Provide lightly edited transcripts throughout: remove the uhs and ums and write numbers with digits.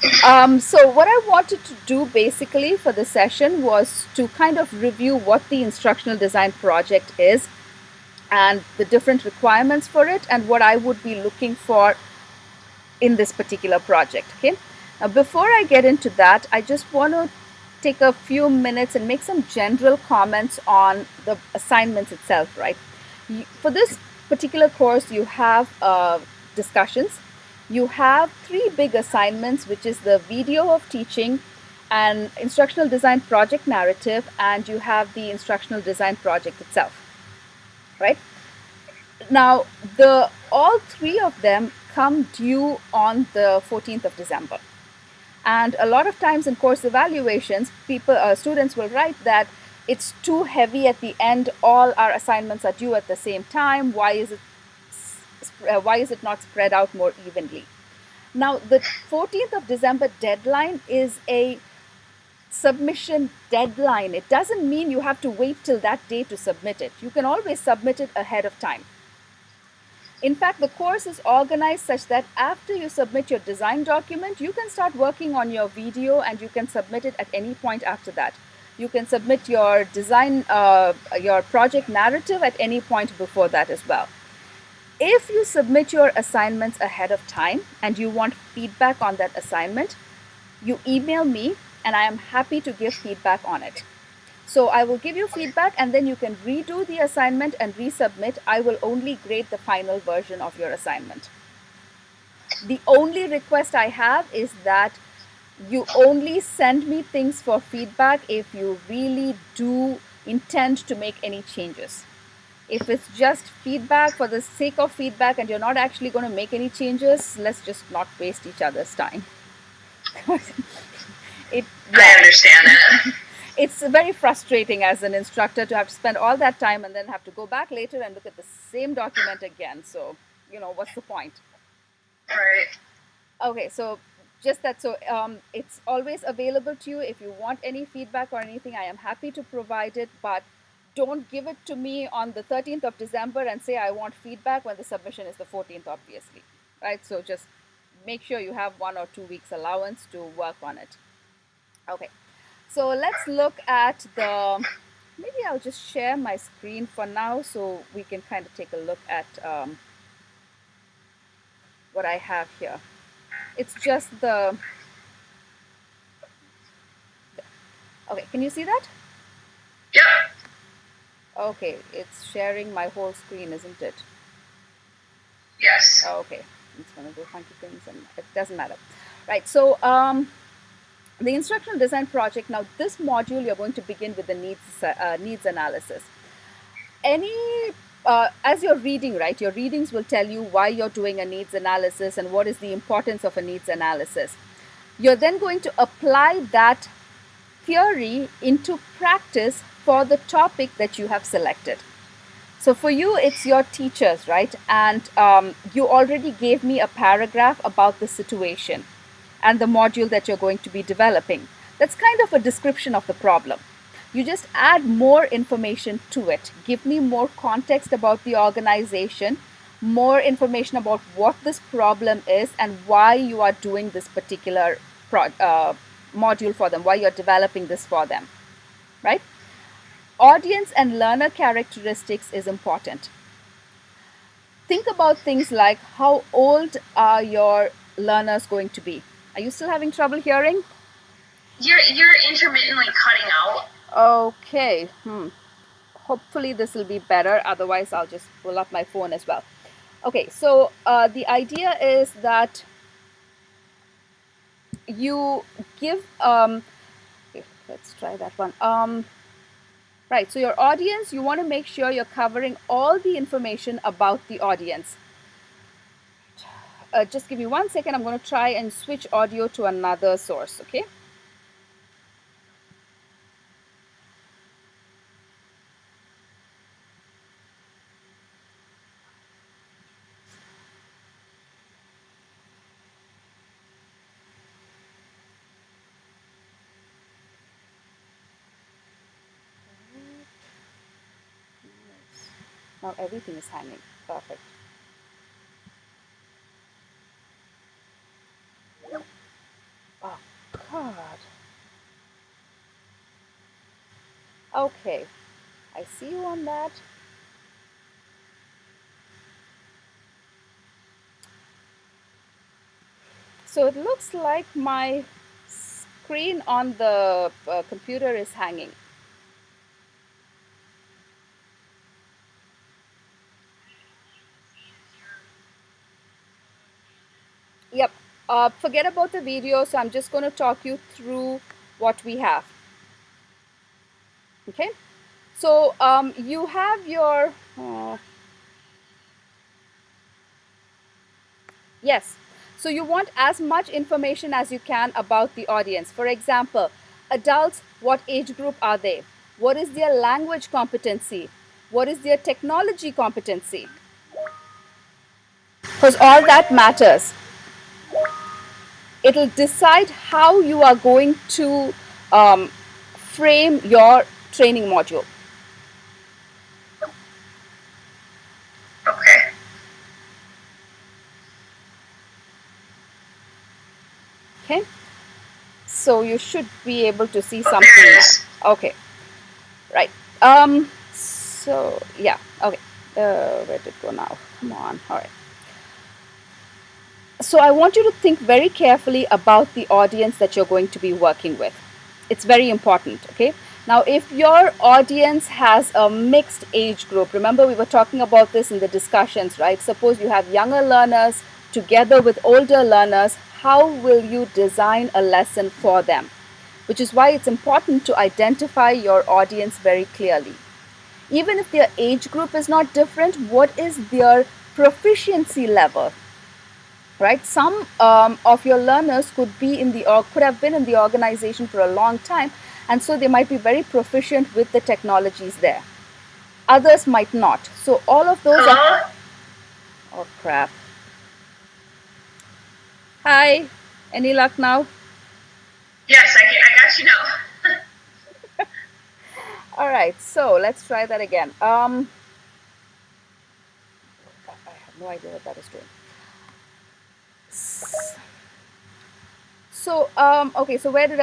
So what I wanted to do basically for the session was to kind of review what the instructional design project is and the different requirements for it and what I would be looking for in this particular project. Okay. Now, before I get into that, I just want to take a few minutes and make some general comments on the assignments itself, right? For this particular course, you have discussions. You have three big assignments, which is the video of teaching, an instructional design project narrative, and you have the instructional design project itself, right? Now, the all three of them come due on the 14th of December. And a lot of times in course evaluations, students will write that it's too heavy at the end. All our assignments are due at the same time. Why is it not spread out more evenly? Now, the 14th of December deadline is a submission deadline. It doesn't mean you have to wait till that day to submit it. You can always submit it ahead of time. In fact, the course is organized such that after you submit your design document, you can start working on your video and you can submit it at any point after that. You can submit your your project narrative at any point before that as well. If you submit your assignments ahead of time and you want feedback on that assignment, you email me and I am happy to give feedback on it. So I will give you feedback and then you can redo the assignment and resubmit. I will only grade the final version of your assignment. The only request I have is that you only send me things for feedback if you really do intend to make any changes. If it's just feedback for the sake of feedback and you're not actually going to make any changes, let's just not waste each other's time. I understand that. It's very frustrating as an instructor to have to spend all that time and then have to go back later and look at the same document again. So, what's the point? Right. Okay, so just that. So, it's always available to you. If you want any feedback or anything, I am happy to provide it, but don't give it to me on the 13th of December and say I want feedback when the submission is the 14th, obviously. Right? So, just make sure you have 1 or 2 weeks allowance to work on it. Okay. So let's look at maybe I'll just share my screen for now so we can kind of take a look at what I have here. It's just okay, can you see that? Yep. Okay, it's sharing my whole screen, isn't it? Yes. Okay, it's going to do funky things and it doesn't matter. Right, so the instructional design project, now this module you're going to begin with the needs analysis. As you're reading, right, your readings will tell you why you're doing a needs analysis and what is the importance of a needs analysis. You're then going to apply that theory into practice for the topic that you have selected. So for you, it's your teachers, right? And you already gave me a paragraph about the situation and the module that you're going to be developing. That's kind of a description of the problem. You just add more information to it. Give me more context about the organization, more information about what this problem is and why you are doing this particular module for them, why you're developing this for them, right? Audience and learner characteristics is important. Think about things like how old are your learners going to be? Are you still having trouble hearing? You're intermittently cutting out. Okay. Hopefully this will be better. Otherwise, I'll just pull up my phone as well. Okay, so the idea is that you give. Okay, let's try that one. Right. So your audience, you want to make sure you're covering all the information about the audience. Just give me 1 second. I'm going to try and switch audio to another source. Okay. Now everything is hanging. Perfect. Okay, I see you on that. So it looks like my screen on the computer is hanging. Yep. Forget about the video. So I'm just going to talk you through what we have. Okay. So you have your, yes. So you want as much information as you can about the audience. For example, adults, what age group are they? What is their language competency? What is their technology competency? Because all that matters. It'll decide how you are going to frame your training module. Okay. Okay. So you should be able to see Oh, something there it now. is. Okay. Right. So yeah. Okay. Where did it go now? Come on. All right. So I want you to think very carefully about the audience that you're going to be working with. It's very important, okay? Now, if your audience has a mixed age group, remember we were talking about this in the discussions, right? Suppose you have younger learners together with older learners, how will you design a lesson for them? Which is why it's important to identify your audience very clearly. Even if their age group is not different, what is their proficiency level? Right, some of your learners could be in the or could have been in the organization for a long time, and so they might be very proficient with the technologies there. Others might not. So all of those Hello? are, oh crap. Hi, any luck now? Yes, I got you now. All right, so let's try that again. I have no idea what that is doing. So okay, so where did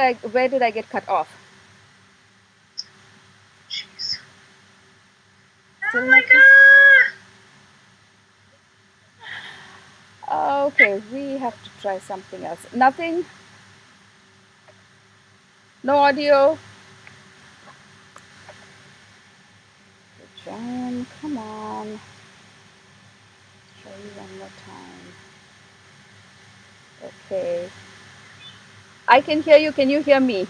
I get cut off? Jeez. Still Oh my nothing? god. Okay, we have to try something else. Nothing? No audio? John, come on. Try one more time. Okay. I can hear you. Can you hear me?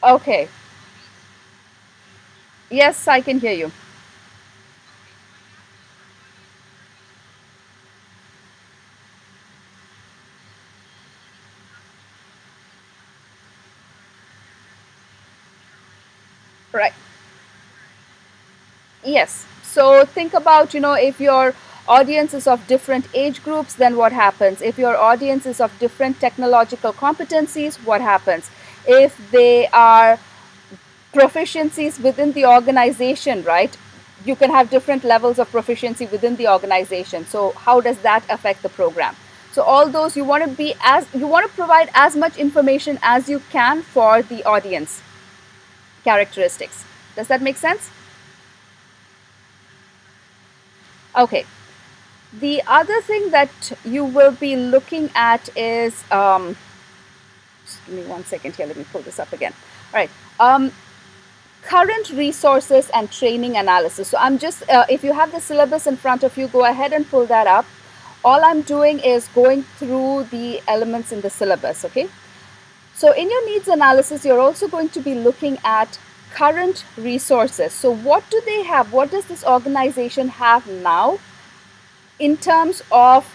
Okay. Yes, I can hear you. Right. Yes. So think about, if your audience is of different age groups, then what happens? If your audience is of different technological competencies, what happens? If they are proficiencies within the organization, right? You can have different levels of proficiency within the organization. So how does that affect the program? So all those you want to provide as much information as you can for the audience characteristics. Does that make sense? Okay. The other thing that you will be looking at is, just give me 1 second here, let me pull this up again. All right. Current resources and training analysis. So I'm just, if you have the syllabus in front of you, go ahead and pull that up. All I'm doing is going through the elements in the syllabus, okay? So in your needs analysis, you're also going to be looking at current resources. So what do they have? What does this organization have now in terms of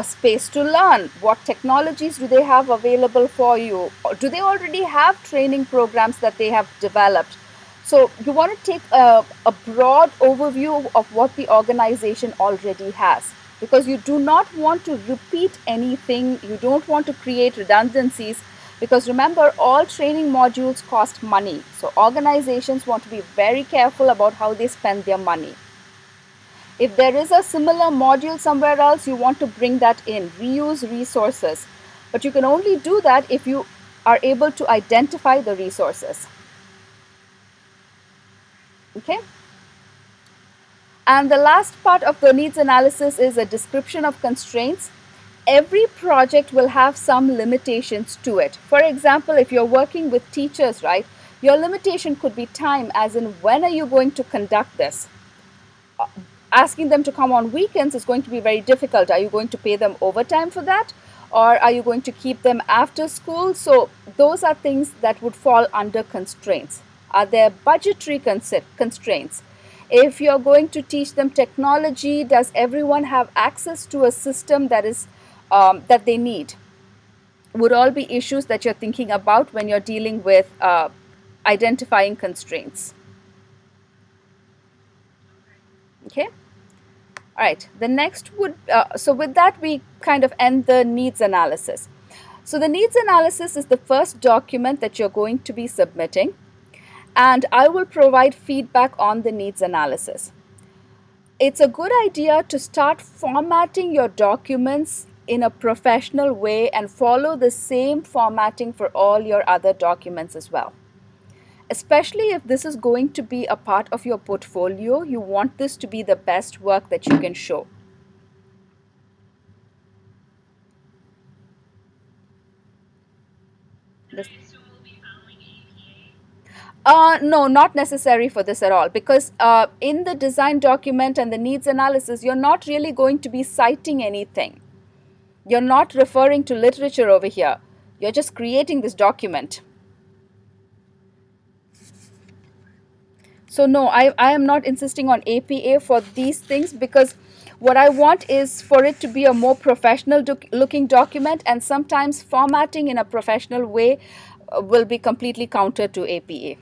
space to learn? What technologies do they have available for you? Or do they already have training programs that they have developed? So you want to take a broad overview of what the organization already has, because you do not want to repeat anything. You don't want to create redundancies, because remember, all training modules cost money. So organizations want to be very careful about how they spend their money. If there is a similar module somewhere else, you want to bring that in, reuse resources. But you can only do that if you are able to identify the resources. Okay? And the last part of the needs analysis is a description of constraints. Every project will have some limitations to it. For example, if you're working with teachers, right, your limitation could be time, as in when are you going to conduct this? Asking them to come on weekends is going to be very difficult. Are you going to pay them overtime for that? Or are you going to keep them after school? So those are things that would fall under constraints. Are there budgetary constraints? If you're going to teach them technology, does everyone have access to a system that is that they need? Would all be issues that you're thinking about when you're dealing with identifying constraints. Okay. All right. The next would, so with that, we kind of end the needs analysis. So the needs analysis is the first document that you're going to be submitting, and I will provide feedback on the needs analysis. It's a good idea to start formatting your documents in a professional way and follow the same formatting for all your other documents as well. Especially if this is going to be a part of your portfolio, you want this to be the best work that you can show. No, not necessary for this at all, because in the design document and the needs analysis, you're not really going to be citing anything. You're not referring to literature over here. You're just creating this document. So no, I am not insisting on APA for these things, because what I want is for it to be a more professional looking document, and sometimes formatting in a professional way will be completely counter to APA.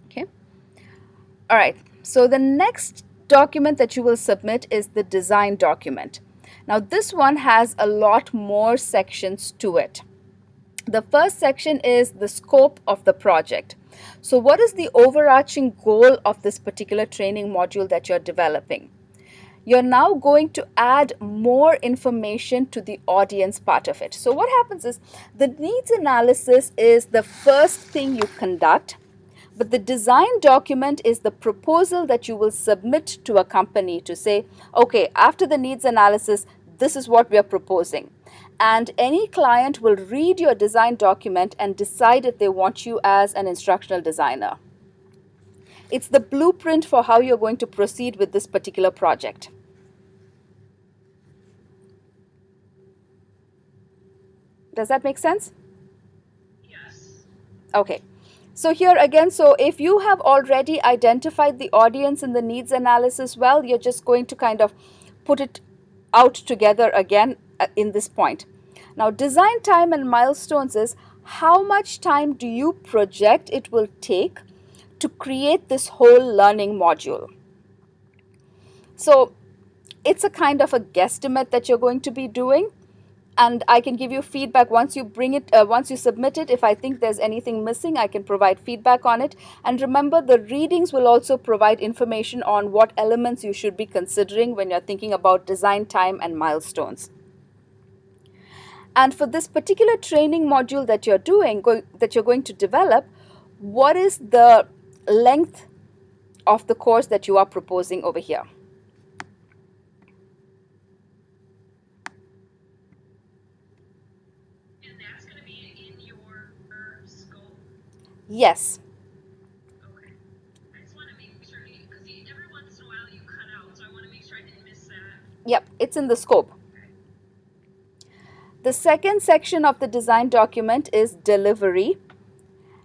Okay. All right. So the next document that you will submit is the design document. Now this one has a lot more sections to it. The first section is the scope of the project. So what is the overarching goal of this particular training module that you're developing? You're now going to add more information to the audience part of it. So what happens is the needs analysis is the first thing you conduct, but the design document is the proposal that you will submit to a company to say, okay, after the needs analysis, this is what we are proposing. And any client will read your design document and decide if they want you as an instructional designer. It's the blueprint for how you're going to proceed with this particular project. Does that make sense? Yes. Okay. So here again, so if you have already identified the audience in the needs analysis, well, you're just going to kind of put it out together again in this point. Now, design time and milestones is how much time do you project it will take to create this whole learning module. So it's a kind of a guesstimate that you're going to be doing, and I can give you feedback once you bring it, once you submit it. If I think there's anything missing, I can provide feedback on it. And remember, the readings will also provide information on what elements you should be considering when you're thinking about design time and milestones. And for this particular training module that you're doing, that you're going to develop, what is the length of the course that you are proposing over here? Yes. Okay. I just want to make sure, because every once in a while you cut out, so I want to make sure I didn't miss that. Yep, it's in the scope. The second section of the design document is delivery.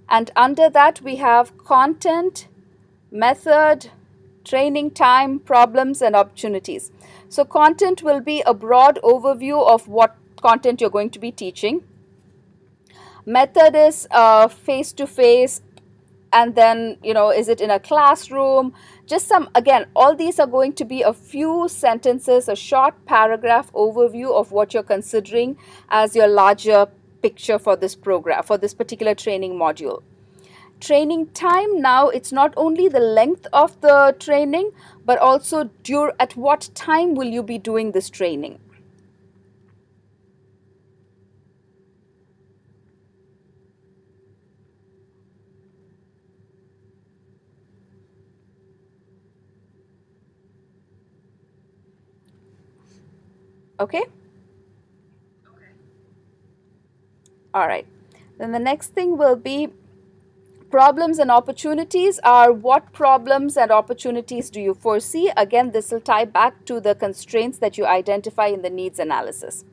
And under that, we have content, method, training time, problems, and opportunities. So content will be a broad overview of what content you're going to be teaching. Method is face-to-face, and then, is it in a classroom? Just some, again, all these are going to be a few sentences, a short paragraph overview of what you're considering as your larger picture for this program, for this particular training module. Training time, now it's not only the length of the training, but also at what time will you be doing this training. Okay? Okay. All right. Then the next thing will be problems and opportunities are what problems and opportunities do you foresee? Again, this will tie back to the constraints that you identify in the needs analysis.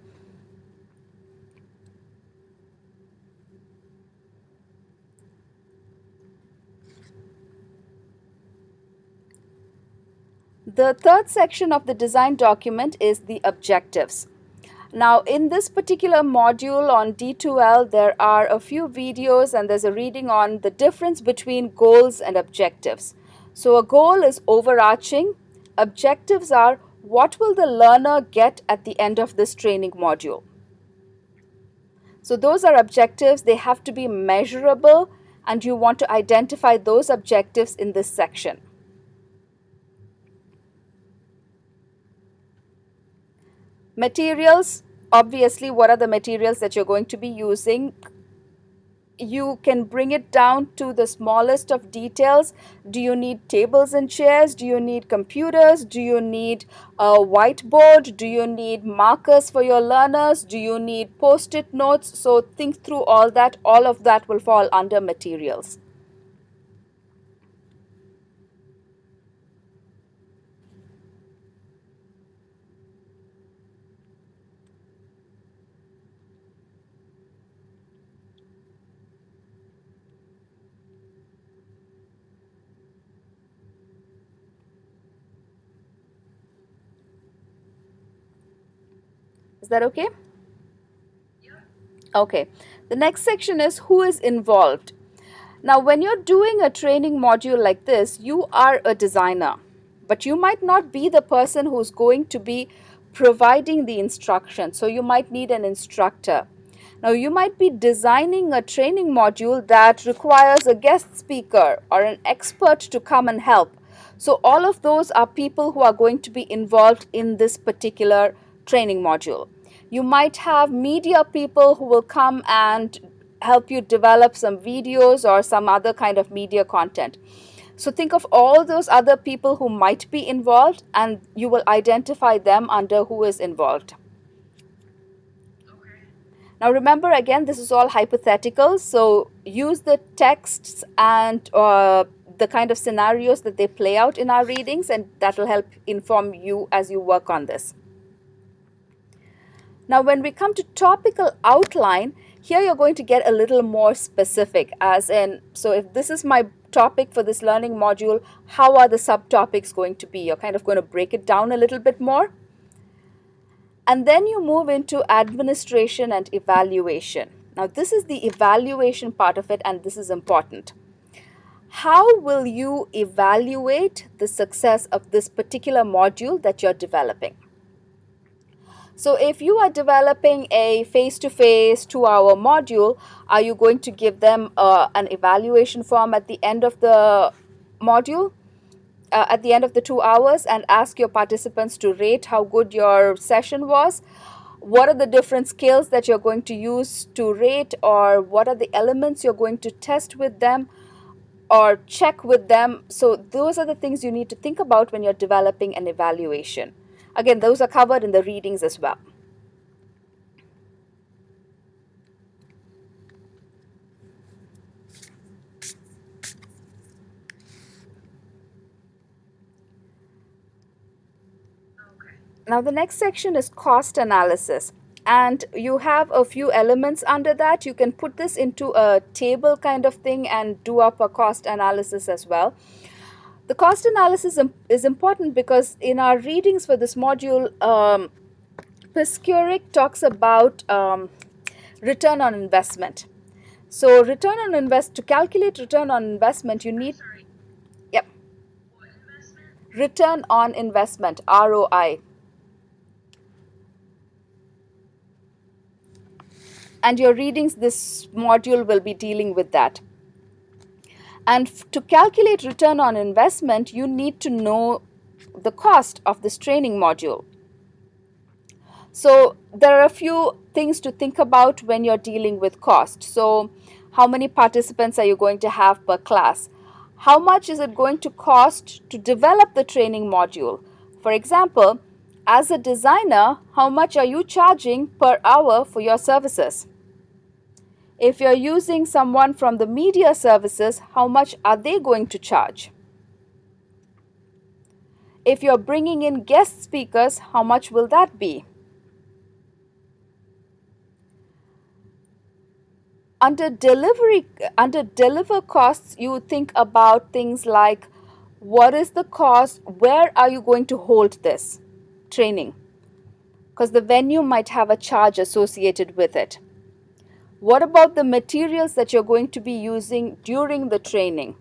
The third section of the design document is the objectives. Now, in this particular module on D2L, there are a few videos and there's a reading on the difference between goals and objectives. So, a goal is overarching. Objectives are what will the learner get at the end of this training module. So, those are objectives. They have to be measurable, and you want to identify those objectives in this section. Materials, obviously, what are the materials that you're going to be using? You can bring it down to the smallest of details. Do you need tables and chairs? Do you need computers? Do you need a whiteboard? Do you need markers for your learners? Do you need post-it notes? So think through all that. All of that will fall under materials. Is that okay? Yep. Okay. The next section is who is involved. Now, when you're doing a training module like this, you are a designer, but you might not be the person who's going to be providing the instruction. So you might need an instructor. Now, you might be designing a training module that requires a guest speaker or an expert to come and help. So all of those are people who are going to be involved in this particular training module. You might have media people who will come and help you develop some videos or some other kind of media content. So think of all those other people who might be involved, and you will identify them under who is involved. Okay. Now remember, again, this is all hypothetical, so use the texts and the kind of scenarios that they play out in our readings, and that will help inform you as you work on this. Now when we come to topical outline, here you're going to get a little more specific, as in, so if this is my topic for this learning module, how are the subtopics going to be? You're kind of going to break it down a little bit more. And then you move into administration and evaluation. Now this is the evaluation part of it, and this is important. How will you evaluate the success of this particular module that you're developing? So if you are developing a face-to-face 2-hour module, are you going to give them an evaluation form at the end of the module, at the end of the 2 hours, and ask your participants to rate how good your session was? What are the different skills that you're going to use to rate, or what are the elements you're going to test with them or check with them? So those are the things you need to think about when you're developing an evaluation. Again, those are covered in the readings as well. Okay. Now the next section is cost analysis, and you have a few elements under that. You can put this into a table kind of thing and do up a cost analysis as well. The cost analysis is important because in our readings for this module, Piskuric talks about return on investment. So to calculate return on investment, you need, Sorry. yep, What investment? return on investment, ROI. And your readings, this module will be dealing with that. And to calculate return on investment, you need to know the cost of this training module. So there are a few things to think about when you're dealing with cost. So how many participants are you going to have per class? How much is it going to cost to develop the training module? For example, As a designer, how much are you charging per hour for your services? If you're using someone from the media services, how much are they going to charge? If you're bringing in guest speakers, how much will that be? Under deliver costs, you think about things like what is the cost, where are you going to hold this training? Because the venue might have a charge associated with it. What about the materials that you're going to be using during the training?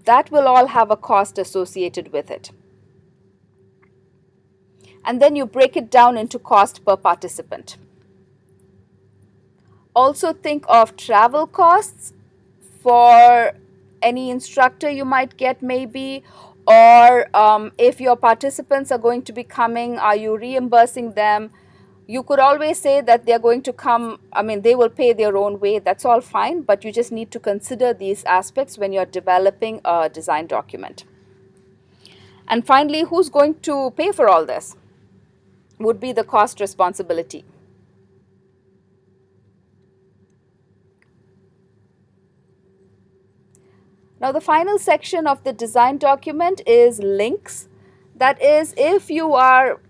That will all have a cost associated with it. And then you break it down into cost per participant. Also think of travel costs for any instructor you might get maybe, or if your participants are going to be coming, are you reimbursing them? You could always say that they're going to come, they will pay their own way, that's all fine, but you just need to consider these aspects when you're developing a design document. And finally, who's going to pay for all this? Would be the cost responsibility. Now, the final section of the design document is links. That is, if you are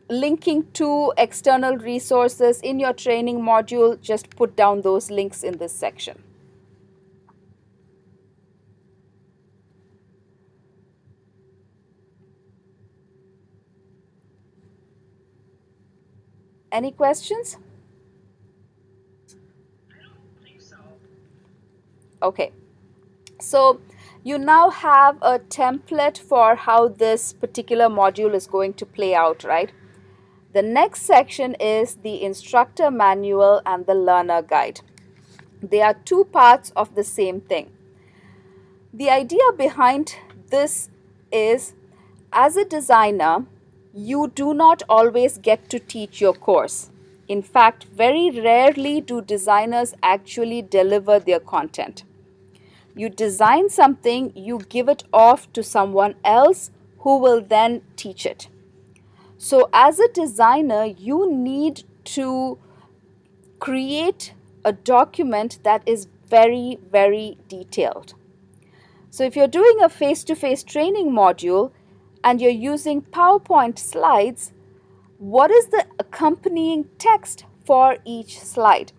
linking to external resources in your training module, just put down those links in this section. Any questions? I don't think so. Okay. So you now have a template for how this particular module is going to play out, right? The next section is the instructor manual and the learner guide. They are two parts of the same thing. The idea behind this is, as a designer, you do not always get to teach your course. In fact, very rarely do designers actually deliver their content. You design something, you give it off to someone else who will then teach it. So as a designer, you need to create a document that is very, very detailed. So if you're doing a face-to-face training module and you're using PowerPoint slides, what is the accompanying text for each slide?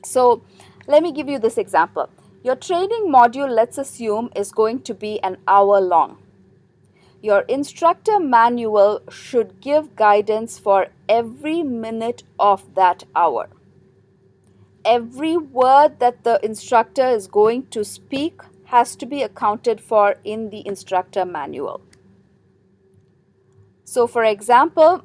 So let me give you this example. Your training module, let's assume, is going to be an hour long. Your instructor manual should give guidance for every minute of that hour. Every word that the instructor is going to speak has to be accounted for in the instructor manual. So for example,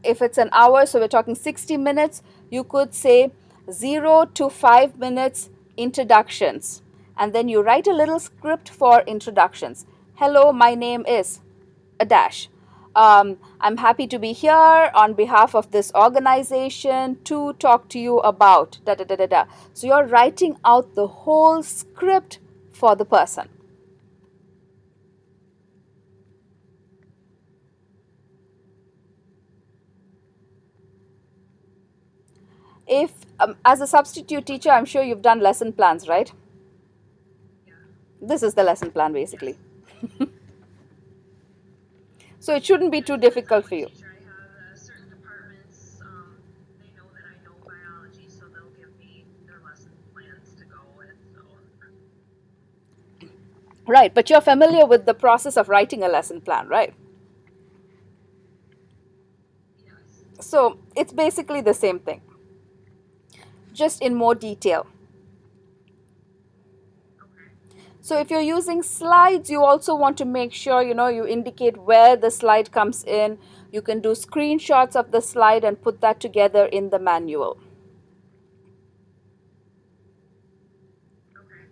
if it's an hour, so we're talking 60 minutes, you could say 0 to 5 minutes introductions, and then you write a little script for introductions. Hello, my name is a dash. I'm happy to be here on behalf of this organization to talk to you about da da da da da. So you're writing out the whole script for the person. If as a substitute teacher, I'm sure you've done lesson plans, right? Yeah. This is the lesson plan basically. So it shouldn't be too difficult for you. Teacher I have, certain departments, they know that I know biology, so they'll give me their lesson plans to go with. So. Right, but you're familiar with the process of writing a lesson plan, right? Yes. So it's basically the same thing, just in more detail. So if you're using slides, you also want to make sure, you indicate where the slide comes in. You can do screenshots of the slide and put that together in the manual. Okay.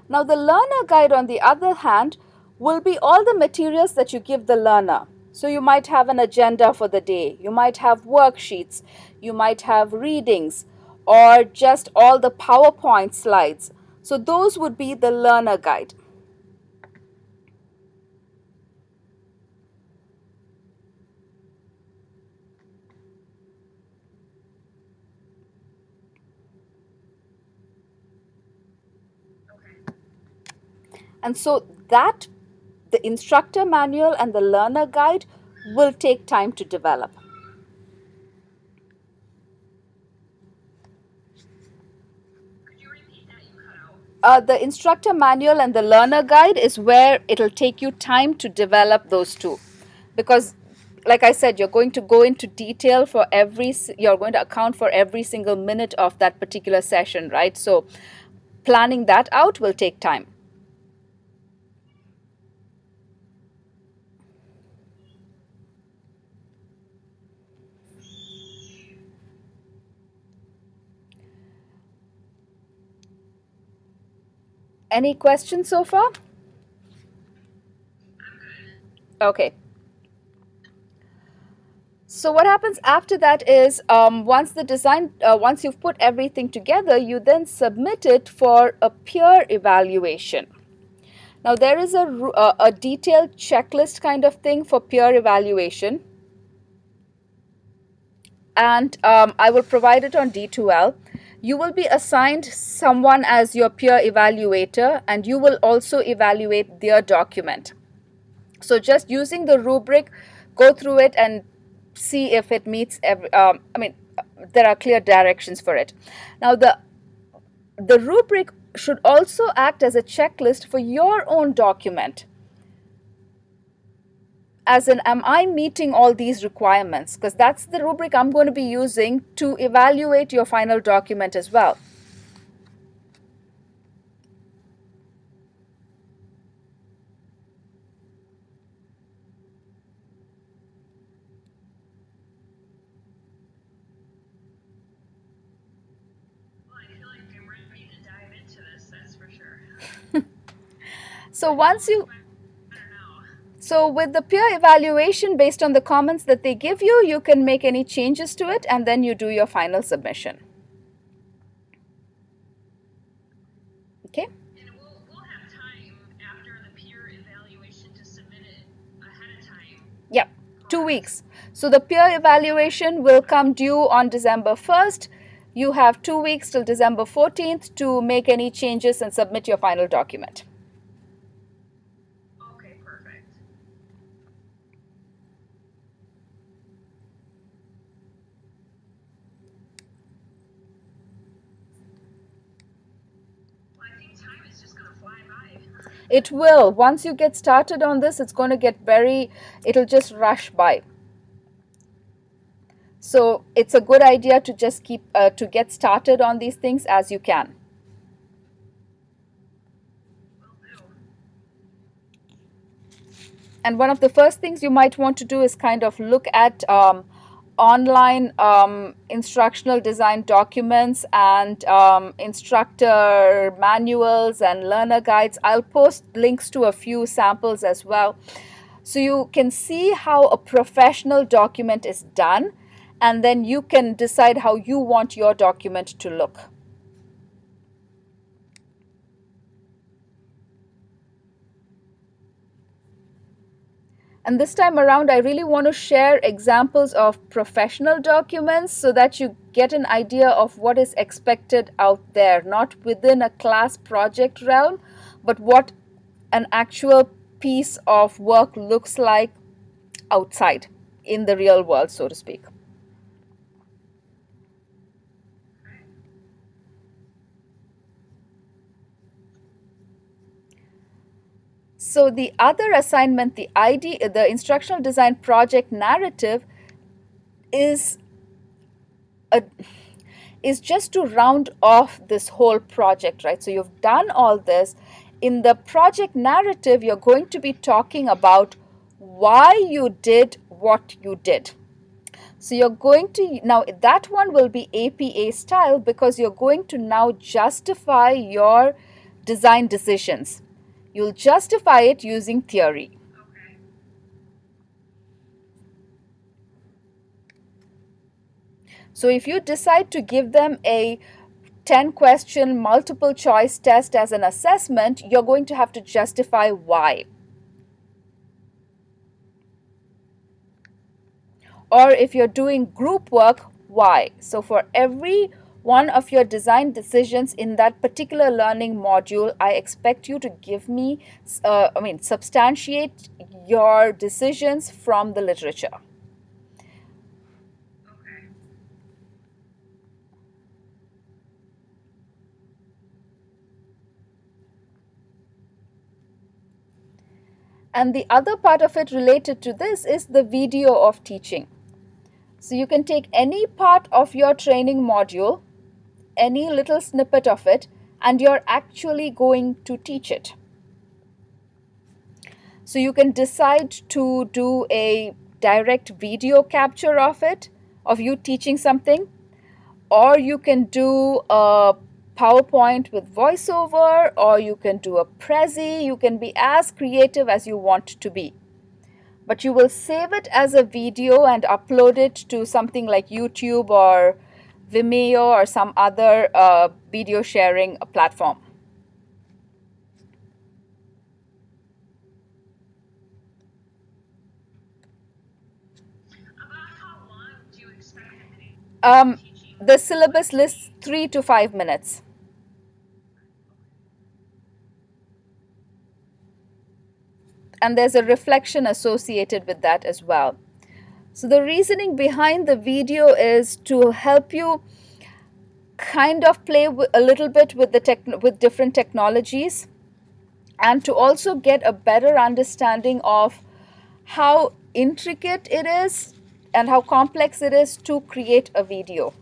Now the learner guide, on the other hand, will be all the materials that you give the learner. So you might have an agenda for the day. You might have worksheets. You might have readings, or just all the PowerPoint slides. So those would be the learner guide. And so that the instructor manual and the learner guide will take time to develop. Could you repeat that? You cut out. The instructor manual and the learner guide is where it'll take you time to develop those two, because like I said, you're going to go into detail for you're going to account for every single minute of that particular session, right? So planning that out will take time. Any questions so far? Okay. So what happens after that is once you've put everything together, you then submit it for a peer evaluation. Now there is a detailed checklist kind of thing for peer evaluation, and I will provide it on D2L. You will be assigned someone as your peer evaluator, and you will also evaluate their document. So just using the rubric, go through it and see if it meets there are clear directions for it. Now the rubric should also act as a checklist for your own document, as in, am I meeting all these requirements? Because that's the rubric I'm going to be using to evaluate your final document as well. Well, I feel like I'm ready to dive into this, that's for sure. So once you I don't know. So with the peer evaluation, based on the comments that they give you, you can make any changes to it, and then you do your final submission. Okay? And we'll have time after the peer evaluation to submit it ahead of time. Yeah, 2 weeks. So the peer evaluation will come due on December 1st. You have 2 weeks till December 14th to make any changes and submit your final document. Okay, perfect. Well, I think time is just going to fly by. It will. Once you get started on this, it's going to it'll just rush by. So it's a good idea to just to get started on these things as you can. Will do. And one of the first things you might want to do is kind of look at online instructional design documents and instructor manuals and learner guides. I'll post links to a few samples as well, so you can see how a professional document is done, and then you can decide how you want your document to look. And this time around, I really want to share examples of professional documents so that you get an idea of what is expected out there, not within a class project realm, but what an actual piece of work looks like outside in the real world, so to speak. So the other assignment, the instructional design project narrative, is just to round off this whole project, right? So you've done all this. In the project narrative, you're going to be talking about why you did what you did. So you're going to, now that one will be APA style, because you're going to now justify your design decisions. You'll justify it using theory. Okay. So if you decide to give them a 10-question multiple choice test as an assessment, you're going to have to justify why. Or if you're doing group work, why? So for every one of your design decisions in that particular learning module, I expect you to give me, substantiate your decisions from the literature. Okay. And the other part of it related to this is the video of teaching. So you can take any part of your training module, any little snippet of it, and you're actually going to teach it. So you can decide to do a direct video capture of it, of you teaching something, or you can do a PowerPoint with voiceover, or you can do a Prezi. You can be as creative as you want to be. But you will save it as a video and upload it to something like YouTube or Vimeo or some other video sharing platform. About how long do you expect the teaching? The syllabus lists 3 to 5 minutes. And there's a reflection associated with that as well. So the reasoning behind the video is to help you kind of play a little bit with with different technologies, and to also get a better understanding of how intricate it is and how complex it is to create a video.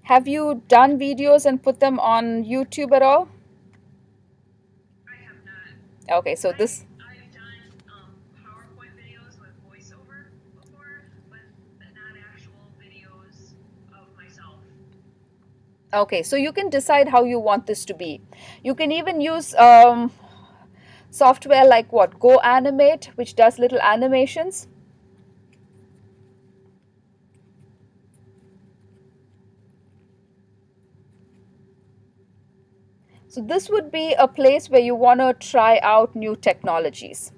Have you done videos and put them on YouTube at all? I have not. Okay, so this. I've done PowerPoint videos with voiceover before, but not actual videos of myself. Okay, so you can decide how you want this to be. You can even use software like what? GoAnimate, which does little animations. So this would be a place where you want to try out new technologies.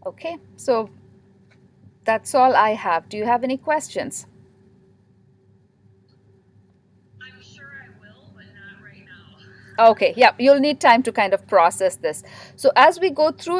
Okay, so that's all I have. Do you have any questions? I'm sure I will, but not right now. Okay, yeah, you'll need time to kind of process this. So as we go through